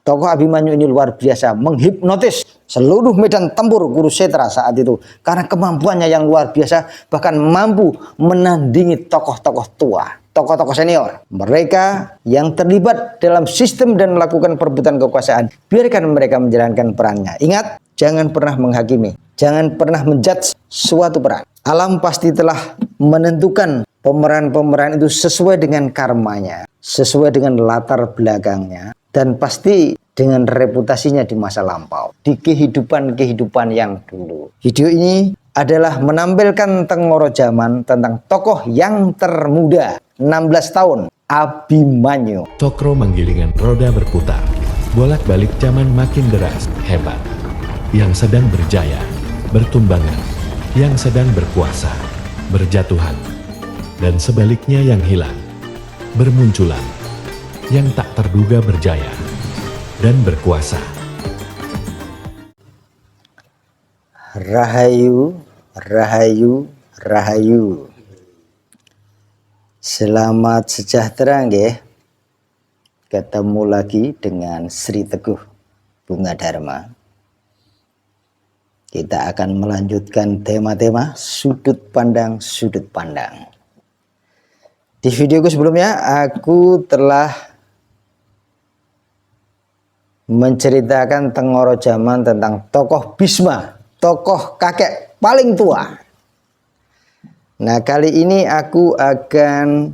Tokoh Abimanyu ini luar biasa, menghipnotis seluruh medan tempur Kurusetra saat itu. Karena kemampuannya yang luar biasa, bahkan mampu menandingi tokoh-tokoh tua, tokoh-tokoh senior. Mereka yang terlibat dalam sistem dan melakukan perebutan kekuasaan, biarkan mereka menjalankan perannya. Ingat, jangan pernah menghakimi, jangan pernah menjudge suatu peran. Alam pasti telah menentukan pemeran-pemeran itu sesuai dengan karmanya, sesuai dengan latar belakangnya, dan pasti dengan reputasinya di masa lampau, di kehidupan-kehidupan yang dulu. Video ini adalah menampilkan Tengoro Zaman tentang tokoh yang termuda, 16 tahun, Abimanyu. Cokro menggilingan roda berputar, bolak-balik zaman makin deras, hebat. Yang sedang berjaya, bertumbangan. Yang sedang berkuasa, berjatuhan. Dan sebaliknya yang hilang, bermunculan. Yang tak terduga berjaya dan berkuasa. Rahayu, rahayu, rahayu. Selamat sejahtera nggih. Ketemu lagi dengan Sri Teguh Bunga Dharma. Kita akan melanjutkan tema-tema sudut pandang. Di videoku sebelumnya aku telah menceritakan Tengoro Zaman tentang tokoh Bisma, tokoh kakek paling tua. Nah, kali ini aku akan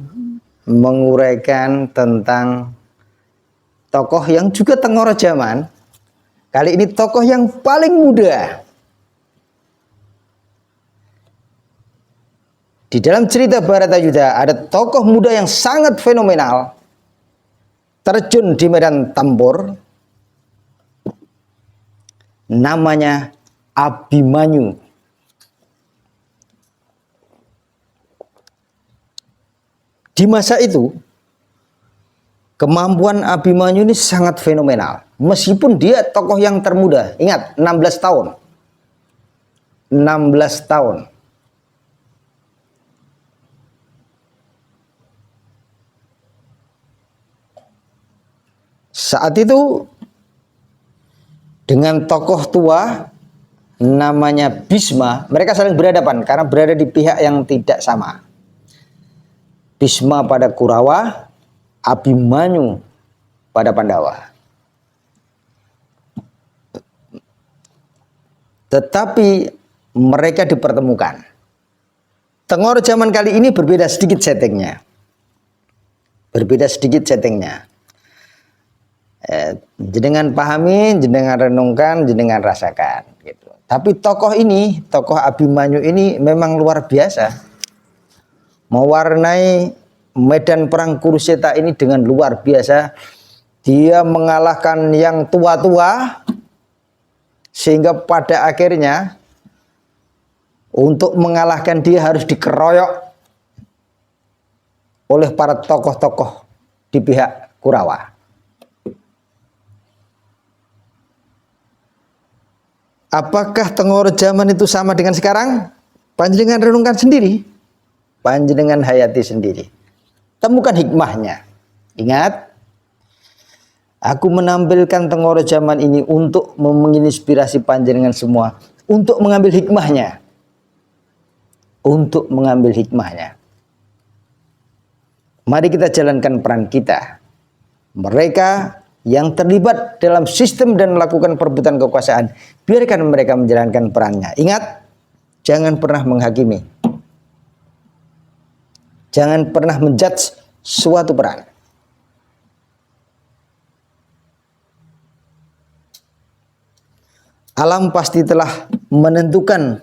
menguraikan tentang tokoh yang juga Tengoro Zaman. Kali ini tokoh yang paling muda. Di dalam cerita Bharatayuddha ada tokoh muda yang sangat fenomenal, terjun di medan tempur, namanya Abimanyu. Di masa itu, kemampuan Abimanyu ini sangat fenomenal. Meskipun dia tokoh yang termuda, ingat 16 tahun. 16 tahun. Saat itu dengan tokoh tua namanya Bisma, mereka saling berhadapan karena berada di pihak yang tidak sama. Bisma pada Kurawa, Abimanyu pada Pandawa. Tetapi mereka dipertemukan. Tengoro Zaman kali ini berbeda sedikit settingnya. Jenengan pahami, jenengan renungkan, jenengan rasakan gitu. Tapi tokoh ini, tokoh Abimanyu ini memang luar biasa. Mewarnai medan perang Kurusetra ini dengan luar biasa. Dia mengalahkan yang tua-tua sehingga pada akhirnya untuk mengalahkan dia harus dikeroyok oleh para tokoh-tokoh di pihak Kurawa. Apakah Tengoro Zaman itu sama dengan sekarang? Panjenengan renungkan sendiri. Panjenengan hayati sendiri. Temukan hikmahnya. Ingat, aku menampilkan Tengoro Zaman ini untuk menginspirasi panjenengan semua. Untuk mengambil hikmahnya. Mari kita jalankan peran kita. Mereka yang terlibat dalam sistem dan melakukan perebutan kekuasaan, biarkan mereka menjalankan perannya. Ingat, jangan pernah menghakimi, jangan pernah menjudge suatu peran. Alam pasti telah menentukan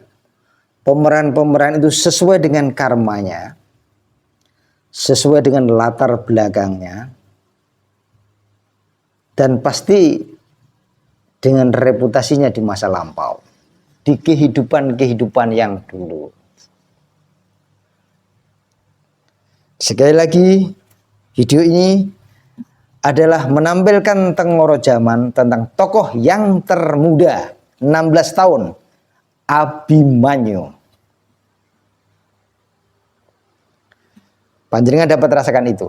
pemeran-pemeran itu sesuai dengan karmanya, sesuai dengan latar belakangnya, dan pasti dengan reputasinya di masa lampau, di kehidupan-kehidupan yang dulu. Sekali lagi, video ini adalah menampilkan Tengoro Zaman tentang tokoh yang termuda, 16 tahun, Abimanyu. Panjenengan dapat rasakan itu.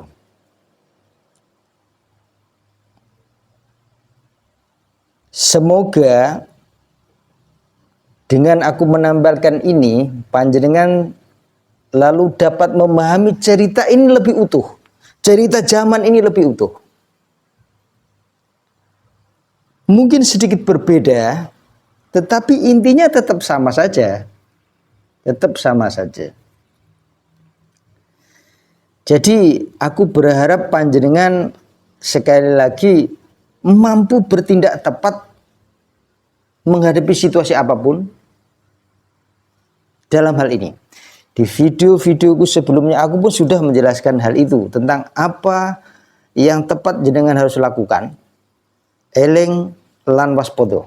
Semoga dengan aku menampilkan ini, panjenengan lalu dapat memahami cerita ini lebih utuh. Cerita zaman ini lebih utuh. Mungkin sedikit berbeda, tetapi intinya tetap sama saja. Tetap sama saja. Jadi aku berharap panjenengan sekali lagi mampu bertindak tepat menghadapi situasi apapun dalam hal ini. Di video-videoku sebelumnya aku pun sudah menjelaskan hal itu tentang apa yang tepat jenengan harus lakukan. Eling lan waspada.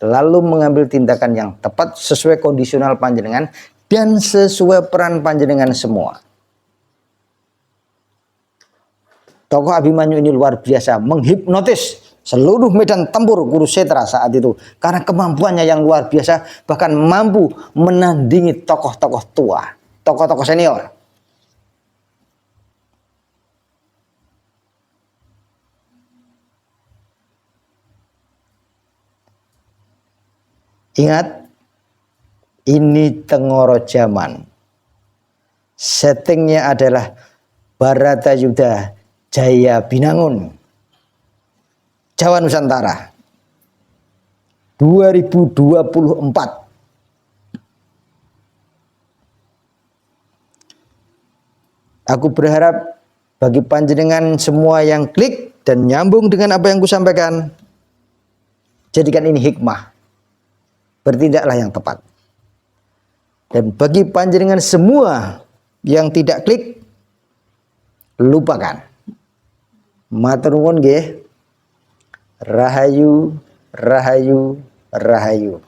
Lalu mengambil tindakan yang tepat sesuai kondisional panjenengan dan sesuai peran panjenengan semua. Tokoh Abimanyu ini luar biasa, menghipnotis seluruh medan tempur Kurusetra saat itu. Karena kemampuannya yang luar biasa, bahkan mampu menandingi tokoh-tokoh tua, tokoh-tokoh senior. Ingat, ini Tengoro Zaman. Settingnya adalah Baratayuda Jaya Binangun, Jawa Nusantara, 2024. Aku berharap bagi panjenengan semua yang klik dan nyambung dengan apa yang kusampaikan, jadikan ini hikmah. Bertindaklah yang tepat. Dan bagi panjenengan semua yang tidak klik, lupakan. Matur nuwun nggih. Rahayu, rahayu, rahayu.